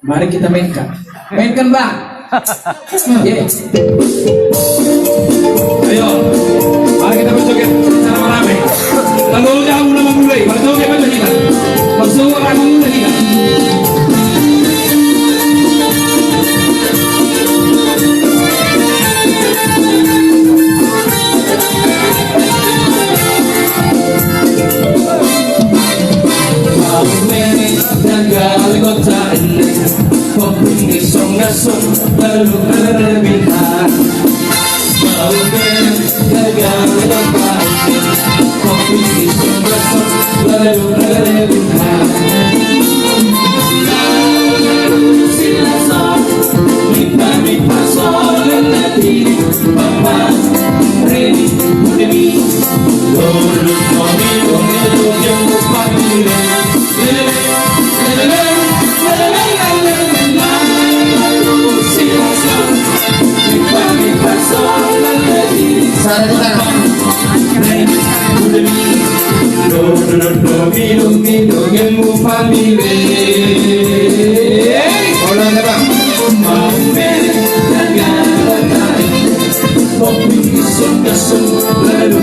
Mari kita mainkan. Mainkan bang. Yeah. Ayo, mari kita berjoget secara ramai. Lalu jauh nama mulai. Berjoget macam kita. Bersuara mulai kita. Lalu berlebihan mau gagal kopi disungguh lalu berlebihan lalu silasan minta soal nanti papa ready demi lalu kami yang pamila lalu berlebihan mau gagal kopi disungguh lalu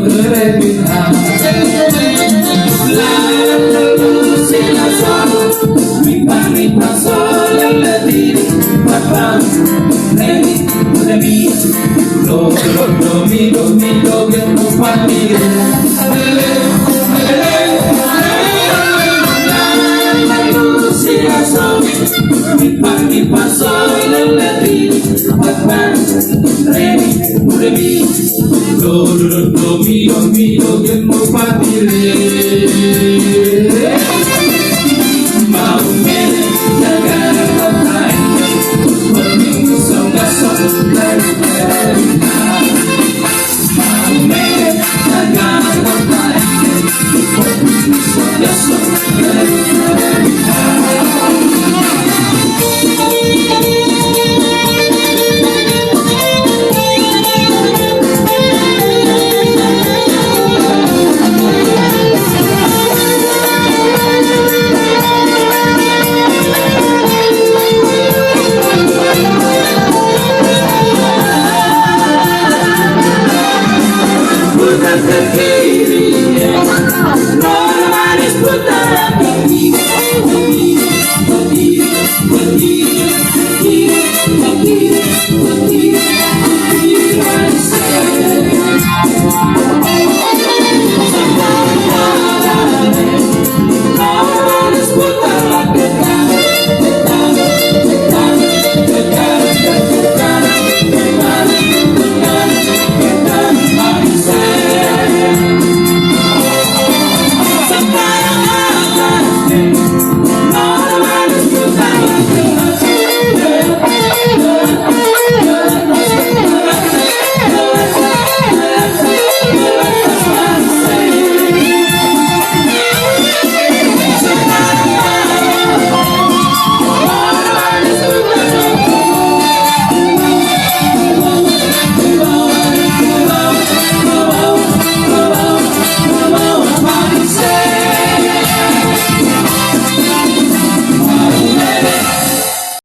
berlebihan lalu silasan minta soal nanti papa ready demi do yang pamila Pagi pasal lelaki Batman Remy Udemi Do Gemo Patile